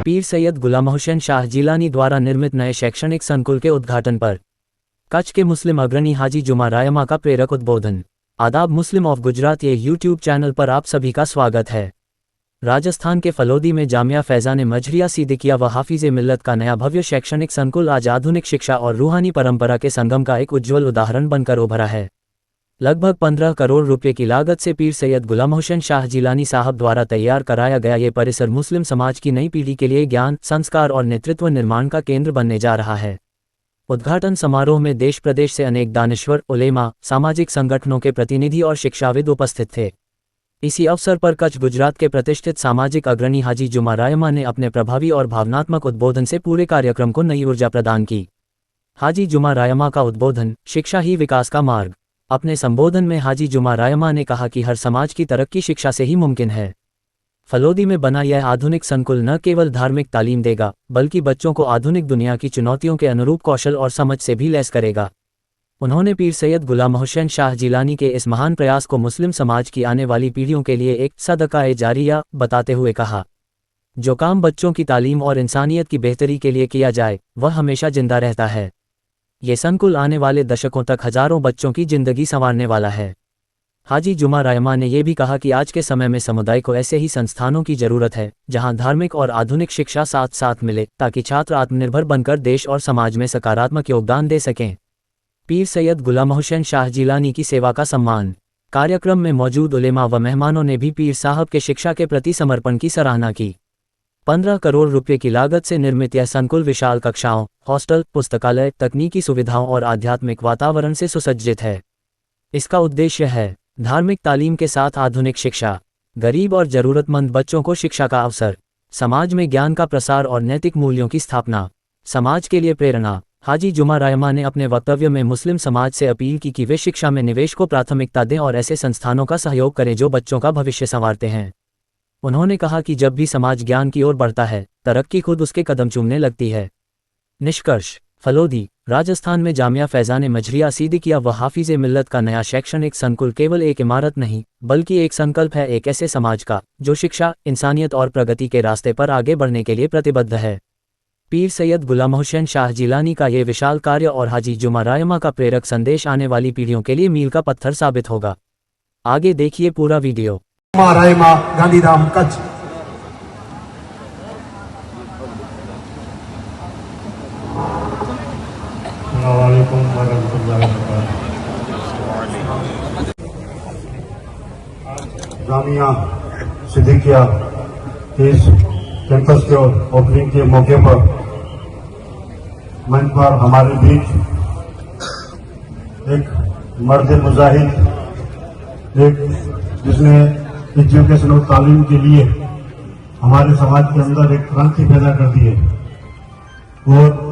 पीर सैयद गुलाम हुसैन शाह जिलानी द्वारा निर्मित नए शैक्षणिक संकुल के उद्घाटन पर कच्छ के मुस्लिम अग्रणी हाजी जुमा रायमा का प्रेरक उद्बोधन। आदाब मुस्लिम ऑफ गुजरात ये यूट्यूब चैनल पर आप सभी का स्वागत है। राजस्थान के फलोदी में जामिया फैज़ान मजरिया सिद्दीकिया व हाफिज़े मिल्लत का नया भव्य शैक्षणिक संकुल आज आधुनिक शिक्षा और रूहानी परंपरा के संगम का एक उज्ज्वल उदाहरण बनकर उभरा है। लगभग 15 करोड़ रुपए की लागत से पीर सैयद गुलाम हुसैन शाह जिलानी साहब द्वारा तैयार कराया गया ये परिसर मुस्लिम समाज की नई पीढ़ी के लिए ज्ञान, संस्कार और नेतृत्व निर्माण का केंद्र बनने जा रहा है। उद्घाटन समारोह में देश प्रदेश से अनेक दानिश्वर, उलेमा, सामाजिक संगठनों के प्रतिनिधि और शिक्षाविद उपस्थित थे। इसी अवसर पर कच्छ गुजरात के प्रतिष्ठित सामाजिक अग्रणी हाजी जुमा रायमा ने अपने प्रभावी और भावनात्मक उद्बोधन से पूरे कार्यक्रम को नई ऊर्जा प्रदान की। हाजी जुमा रायमा का उद्बोधन, शिक्षा ही विकास का मार्ग। अपने संबोधन में हाजी जुमा रायमा ने कहा कि हर समाज की तरक्की शिक्षा से ही मुमकिन है। फलोदी में बना यह आधुनिक संकुल न केवल धार्मिक तालीम देगा, बल्कि बच्चों को आधुनिक दुनिया की चुनौतियों के अनुरूप कौशल और समझ से भी लैस करेगा। उन्होंने पीर सैयद गुलाम हुसैन शाह जिलानी के इस महान प्रयास को मुस्लिम समाज की आने वाली पीढ़ियों के लिए एक सदका-ए जारिया बताते हुए कहा, जो काम बच्चों की तालीम और इंसानियत की बेहतरी के लिए किया जाए वह हमेशा जिंदा रहता है। ये संकुल आने वाले दशकों तक हजारों बच्चों की जिंदगी संवारने वाला है। हाजी जुमा रायमा ने यह भी कहा कि आज के समय में समुदाय को ऐसे ही संस्थानों की जरूरत है जहां धार्मिक और आधुनिक शिक्षा साथ साथ मिले, ताकि छात्र आत्मनिर्भर बनकर देश और समाज में सकारात्मक योगदान दे सकें। पीर सैयद गुलाम हुसैन शाह जिलानी की सेवा का सम्मान। कार्यक्रम में मौजूद उलेमा व मेहमानों ने भी पीर साहब के शिक्षा के प्रति समर्पण की सराहना की। 15 करोड़ रुपए की लागत से निर्मित यह संकुल विशाल कक्षाओं, हॉस्टल, पुस्तकालय, तकनीकी सुविधाओं और आध्यात्मिक वातावरण से सुसज्जित है। इसका उद्देश्य है धार्मिक तालीम के साथ आधुनिक शिक्षा, गरीब और जरूरतमंद बच्चों को शिक्षा का अवसर, समाज में ज्ञान का प्रसार और नैतिक मूल्यों की स्थापना, समाज के लिए प्रेरणा। हाजी जुमा रायमा ने अपने वक्तव्य में मुस्लिम समाज से अपील की कि वे शिक्षा में निवेश को प्राथमिकता दें और ऐसे संस्थानों का सहयोग करें जो बच्चों का भविष्य संवारते हैं। उन्होंने कहा कि जब भी समाज ज्ञान की ओर बढ़ता है, तरक्की खुद उसके कदम चूमने लगती है। निष्कर्ष, फलोदी, राजस्थान में जामिया फैज़ान मजरिया सिद्दीकिया व हाफिज़े मिल्लत का नया शैक्षणिक संकुल केवल एक इमारत नहीं, बल्कि एक संकल्प है एक ऐसे समाज का जो शिक्षा, इंसानियत और प्रगति के रास्ते पर आगे बढ़ने के लिए प्रतिबद्ध है। पीर सैयद गुलाम हुसैन शाह जिलानी का ये विशाल कार्य और हाजी जुमा रायमा का प्रेरक संदेश आने वाली पीढ़ियों के लिए मील का पत्थर साबित होगा। आगे देखिए पूरा वीडियो। रायमा, गांधीधाम, कच्छ। जामिया सिद्दीकिया इस कैंपस के ओपनिंग के मौके पर मंच पर हमारे बीच एक मर्द मुजाहिद, एक जिसने एजुकेशन और तालीम के लिए हमारे समाज के अंदर एक क्रांति पैदा कर दी है। और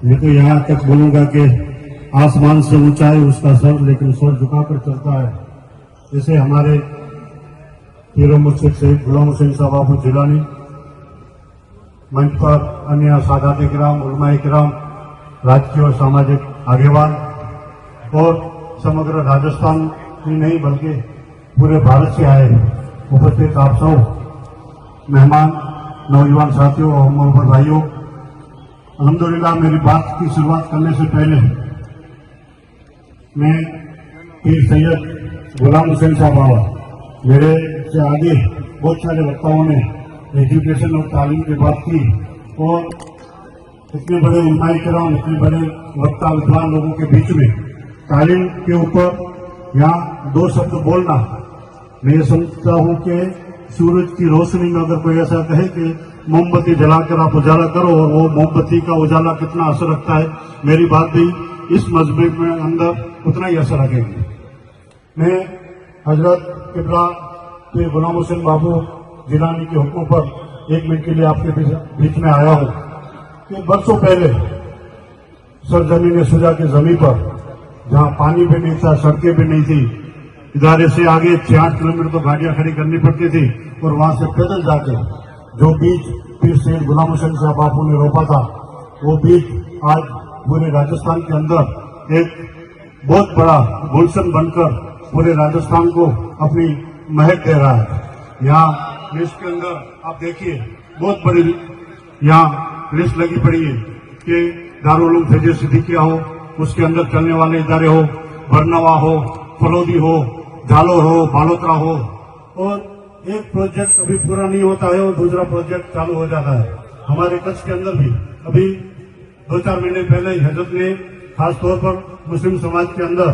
मैं तो यहाँ तक बोलूंगा कि आसमान से ऊंचा है उसका सर, लेकिन सर झुकाकर चलता है। जैसे हमारे पीरो मुर्शिद सैयद गुलाम हुसैन शाह बापू जिलानी, मंच पर अन्य सादात किराम, उलमाए किराम, राजकीय और सामाजिक आगेवान और समग्र राजस्थान ही नहीं बल्कि पूरे भारत से आए उपस्थित आप सब मेहमान, नौजवान साथियों और मोहब्बत भाइयों, अल्हम्दुलिल्लाह मेरी बात की शुरुआत करने से पहले मैं पीर सैयद गुलाम हुसैन शाह बाबा, मेरे से आगे बहुत सारे वक्ताओं ने एजुकेशन और तालीम की बात की और इतने बड़े उलमाए किराम, इतने बड़े वक्ता विद्वान लोगों के बीच में तालीम के ऊपर यहाँ 2 शब्द बोलना, मैं ये समझता हूँ कि सूरज की रोशनी में अगर कोई ऐसा कहे कि मोमबत्ती जलाकर आप उजाला करो और वो मोमबत्ती का उजाला कितना असर रखता है, मेरी बात भी इस मजहब में अंदर उतना ही असर रखेगी। मैं हजरत किबला पीर गुलाम हुसैन बाबू जिलानी के हुक्म पर 1 मिनट के लिए आपके बीच में आया हूँ कि बरसों पहले सरजमीन सुजा की जमीन पर जहाँ पानी भी नहीं था, सड़कें भी नहीं थी, इदारे से आगे 6-8 किलोमीटर तो गाड़ियां खड़ी करनी पड़ती थी और वहां से पैदल जाके जो बीज पीर सैयद गुलाम हुसैन शाह बापू ने रोपा था, वो बीज आज पूरे राजस्थान के अंदर एक बहुत बड़ा गुलशन बनकर पूरे राजस्थान को अपनी महक दे रहा है। यहाँ लिस्ट के अंदर आप देखिए बहुत बड़ी यहाँ लिस्ट लगी पड़ी है कि दारुल उलूम फैज़ सिद्दीकिया हो, उसके अंदर चलने वाले इदारे हो, बरनवा हो, फलोदी हो, जालोर हो, बालोतरा हो, और एक प्रोजेक्ट अभी पूरा नहीं होता है और दूसरा प्रोजेक्ट चालू हो जाता है। हमारे कच्छ के अंदर भी अभी 2-4 महीने पहले ही हजरत ने खास तौर पर मुस्लिम समाज के अंदर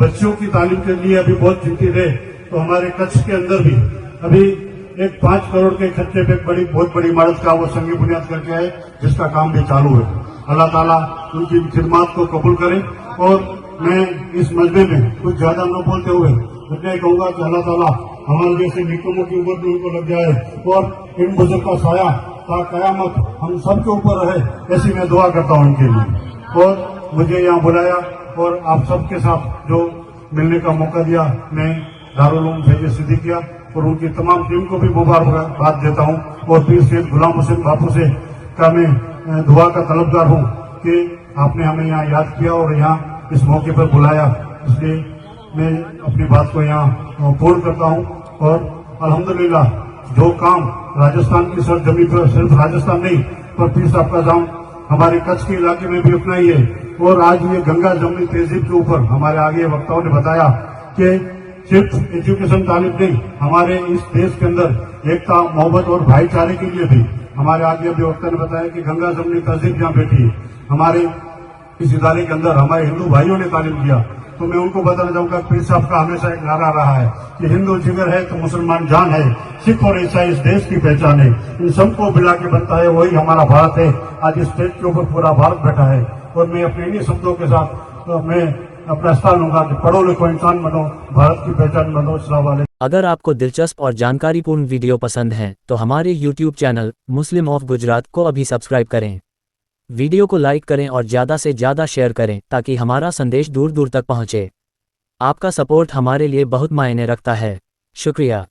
बच्चों की तालीम के लिए अभी बहुत चिंतित है। तो हमारे कच्छ के अंदर भी अभी एक 5 करोड़ के खर्चे पे बहुत बड़ी इमारत का वो संगी बुनियाद करके है, जिसका काम भी चालू है। अल्लाह ताला उनकी खिदमत को कबूल करे। और मैं इस मजमे में कुछ ज्यादा न बोलते हुए मैं कहूंगा कि अल्लाह ताला हमारे जैसे निकमों की उम्र भी उनको लग जाए और इन बुजुर्ग का साया ता कयामत हम सबके ऊपर रहे, ऐसी मैं दुआ करता हूं इनके लिए। और मुझे यहाँ बुलाया और आप सबके साथ जो मिलने का मौका दिया, मैं दारुल उलूम फैज़ सिद्दीकिया और उनकी तमाम टीम को भी मुबारकबाद देता हूँ। और पीर सैयद गुलाम हुसैन बापू से का मैं दुआ का तलबगार हूँ कि आपने हमें यहाँ याद किया और यहाँ इस मौके पर बुलाया, इसलिए मैं अपनी बात को यहाँ पूर्ण करता हूँ। और अल्हम्दुलिल्लाह जो काम राजस्थान की सरजमी पर, सिर्फ राजस्थान नहीं पर पीर साहब का जाम हमारे कच्छ के इलाके में भी उतना ही है। और आज ये गंगा जमुनी तहजीब के ऊपर हमारे आगे वक्ताओं ने बताया कि सिर्फ एजुकेशन तालीम नहीं, हमारे इस देश के अंदर एकता, मोहब्बत और भाईचारे के लिए भी हमारे आगे अभी वक्ता ने बताया कि गंगा जमुनी तहजीब जहाँ बैठी है हमारे इस इदारे के अंदर हमारे हिंदू भाइयों ने तालीम किया। तो मैं उनको बताना चाहूंगा, पीर साहब का हमेशा एक नारा रहा है कि हिंदू जिगर है तो मुसलमान जान है, सिख और ईसाई इस देश की पहचान है, इन सबको मिला के बनता है वही हमारा भारत है। आज इस स्टेज के ऊपर पूरा भारत बैठा है और मैं अपने इन्हीं शब्दों के साथ मैं अपना स्थान लूंगा कि पढ़ो लिखो इंसान बनो, भारत की पहचान बनो। अस्सलाम वालेकुम। अगर आपको दिलचस्प और जानकारीपूर्ण वीडियो पसंद हैं तो हमारे YouTube channel Muslim of Gujarat को अभी सब्सक्राइब करें। वीडियो को लाइक करें और ज़्यादा से ज़्यादा शेयर करें ताकि हमारा संदेश दूर दूर तक पहुँचे। आपका सपोर्ट हमारे लिए बहुत मायने रखता है। शुक्रिया।